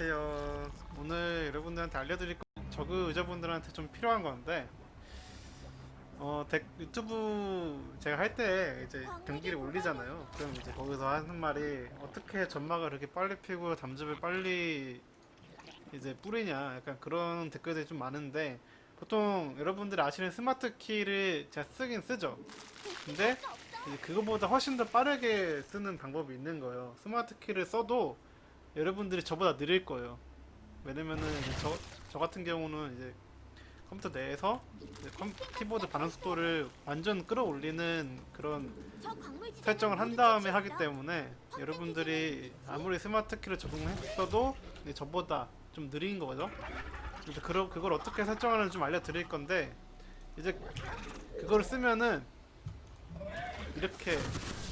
안녕하세요. 오늘 여러분들한테 알려드릴 거 저그 유저분들한테 좀 필요한 건데 유튜브 제가 할 때 이제 경기를 올리잖아요. 그럼 이제 거기서 하는 말이 어떻게 점막을 이렇게 빨리 피고 담즙을 빨리 이제 뿌리냐 약간 그런 댓글들이 좀 많은데 보통 여러분들이 아시는 스마트 키를 제가 쓰긴 쓰죠. 근데 이제 그거보다 훨씬 더 빠르게 쓰는 방법이 있는 거예요. 스마트 키를 써도 여러분들이 저보다 느릴 거예요. 왜냐면은 이제 저 같은 경우는 이제 컴퓨터 내에서 이제 키보드 반응 속도를 완전 끌어올리는 그런 설정을 한 다음에 하기 때문에 여러분들이 아무리 스마트 키를 적용했어도 이제 저보다 좀 느린 거죠. 그래서 그걸 어떻게 설정하는지 좀 알려드릴 건데 이제 그거를 쓰면은 이렇게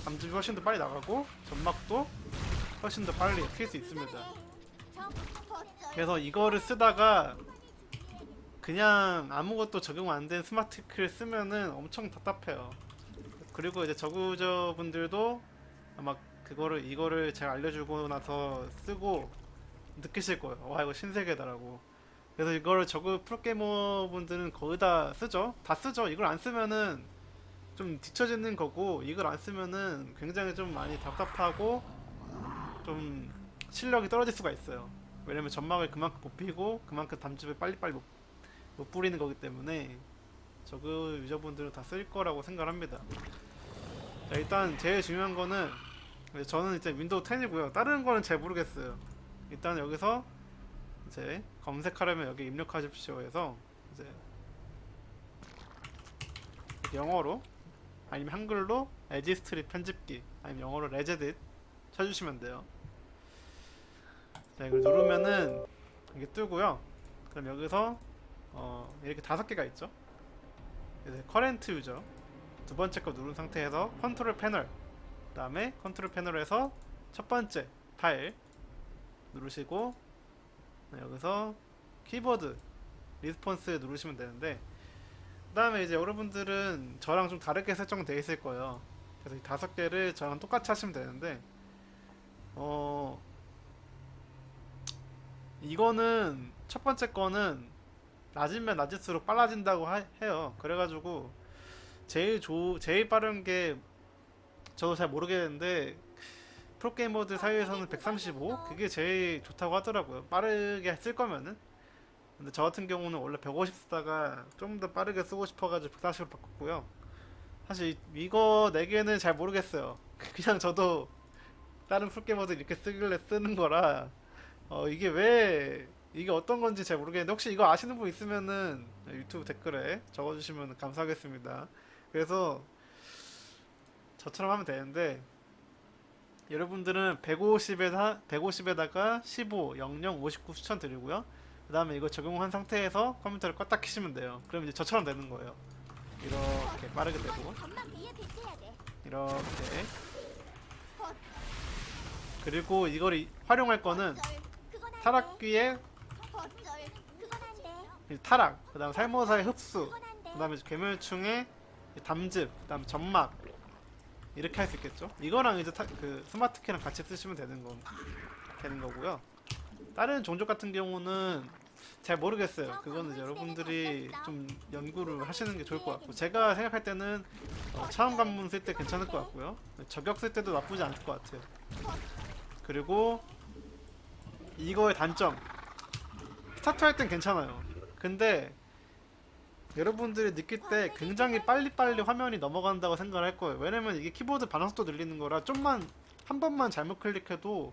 감집이 훨씬 더 빨리 나가고 점막도 훨씬 더 빨리 필 수 있습니다. 그래서 이거를 쓰다가 그냥 아무것도 적용 안 된 스마트 키를 쓰면은 엄청 답답해요. 그리고 이제 저구저 분들도 아마 이거를 제가 알려주고 나서 쓰고 느끼실 거예요. 와, 이거 신세계다라고. 그래서 이거를 저그 프로게이머 분들은 거의 다 쓰죠. 다 쓰죠. 이걸 안 쓰면은 좀 뒤처지는 거고, 이걸 안 쓰면은 굉장히 좀 많이 답답하고 좀 실력이 떨어질 수가 있어요. 왜냐면 점막을 그만큼 못 피고 그만큼 담즙을 빨리빨리 못 뿌리는 거기 때문에 저그 유저분들은 다 쓸 거라고 생각합니다. 자, 일단 제일 중요한 거는 저는 이제 윈도우 10이고요. 다른 거는 잘 모르겠어요. 일단 여기서 이제 검색하려면 여기 입력하십시오 해서 이제 영어로 아니면 한글로 에지스트리 편집기 아니면 영어로 레제딧 쳐주시면 돼요. 자, 이걸 누르면은 이게 뜨고요. 그럼 여기서 이렇게 5개가 있죠. 이제 커렌트 유저 두 번째 거 누른 상태에서 컨트롤 패널, 그 다음에 컨트롤 패널에서 첫 번째 파일 누르시고 여기서 키보드 리스폰스 누르시면 되는데, 그 다음에 이제 여러분들은 저랑 좀 다르게 설정되어 있을 거예요. 그래서 이 5개를 저랑 똑같이 하시면 되는데 이거는 첫 번째 거는 낮으면 낮을수록 빨라진다고 해요. 그래가지고 제일 빠른 게 저도 잘 모르겠는데 프로게이머들 사이에서는 135 그게 제일 좋다고 하더라고요. 빠르게 쓸 거면은. 근데 저 같은 경우는 원래 150 쓰다가 좀 더 빠르게 쓰고 싶어가지고 140으로 바꿨고요. 사실 이거 4개는 잘 모르겠어요. 그냥 저도 다른 프로게이머들 이렇게 쓰길래 쓰는 거라 이게 어떤 건지 잘 모르겠는데 혹시 이거 아시는 분 있으면은 유튜브 댓글에 적어주시면 감사하겠습니다. 그래서 저처럼 하면 되는데 여러분들은 150에다가 15, 00, 59 추천드리고요. 그 다음에 이거 적용한 상태에서 컴퓨터를 껐다 키시면 돼요. 그럼 이제 저처럼 되는 거예요. 이렇게 빠르게 되고 이렇게. 그리고 이걸 활용할 거는 타락귀의 타락, 그 다음 살모사의 흡수, 그 다음에 괴멸충의 담즙, 그 다음 점막 이렇게 할 수 있겠죠. 이거랑 이제 그 스마트 키랑 같이 쓰시면 되는 거고요. 다른 종족 같은 경우는 잘 모르겠어요. 그거는 이제 여러분들이 좀 연구를 하시는 게 좋을 것 같고, 제가 생각할 때는 차원 관문 쓸 때 괜찮을 것 같고요. 저격 쓸 때도 나쁘지 않을 것 같아요. 그리고 이거의 단점, 스타트 할 땐 괜찮아요. 근데 여러분들이 느낄 때 굉장히 빨리빨리 화면이 넘어간다고 생각을 할 거예요. 왜냐면 이게 키보드 반응 속도 늘리는 거라 한 번만 잘못 클릭해도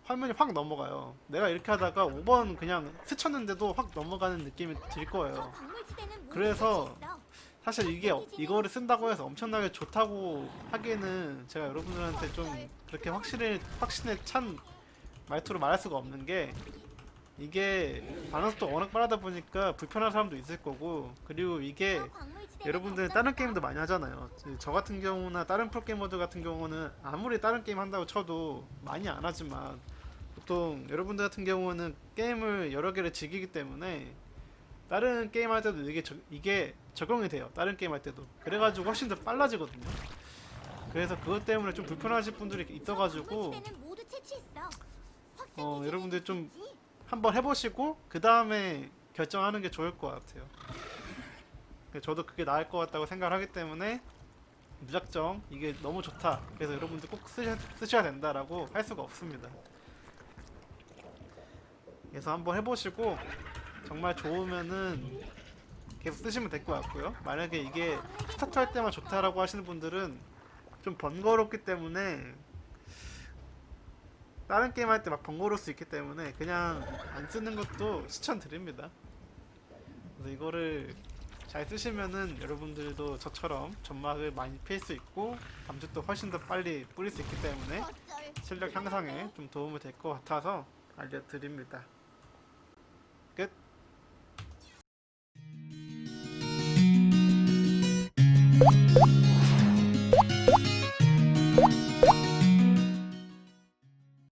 화면이 확 넘어가요. 내가 이렇게 하다가 5번 그냥 스쳤는데도 확 넘어가는 느낌이 들 거예요. 그래서 사실 이거를 쓴다고 해서 엄청나게 좋다고 하기에는 제가 여러분들한테 좀 그렇게 확신에 찬 말투로 말할 수가 없는 게, 이게 반응속도 워낙 빠르다 보니까 불편한 사람도 있을 거고, 그리고 이게 여러분들은 다른 게임도 많이 하잖아요. 저 같은 경우나 다른 프로게이머들 같은 경우는 아무리 다른 게임 한다고 쳐도 많이 안 하지만 보통 여러분들 같은 경우는 게임을 여러 개를 즐기기 때문에 다른 게임 할 때도 이게 적용이 돼요. 다른 게임 할 때도. 그래가지고 훨씬 더 빨라지거든요. 그래서 그것 때문에 좀 불편하실 분들이 있어가지고 여러분들 좀 한번 해보시고 그 다음에 결정하는 게 좋을 것 같아요. 저도 그게 나을 것 같다고 생각을 하기 때문에 무작정 이게 너무 좋다, 그래서 여러분들 꼭 쓰셔야 된다라고 할 수가 없습니다. 그래서 한번 해보시고 정말 좋으면은 계속 쓰시면 될 것 같고요. 만약에 이게 스타트 할 때만 좋다라고 하시는 분들은 좀 번거롭기 때문에, 다른 게임 할 때 막 번거로울 수 있기 때문에 그냥 안 쓰는 것도 추천드립니다. 그래서 이거를 잘 쓰시면은 여러분들도 저처럼 점막을 많이 필 수 있고 담즙도 훨씬 더 빨리 뿌릴 수 있기 때문에 실력 향상에 좀 도움이 될 것 같아서 알려드립니다. 끝.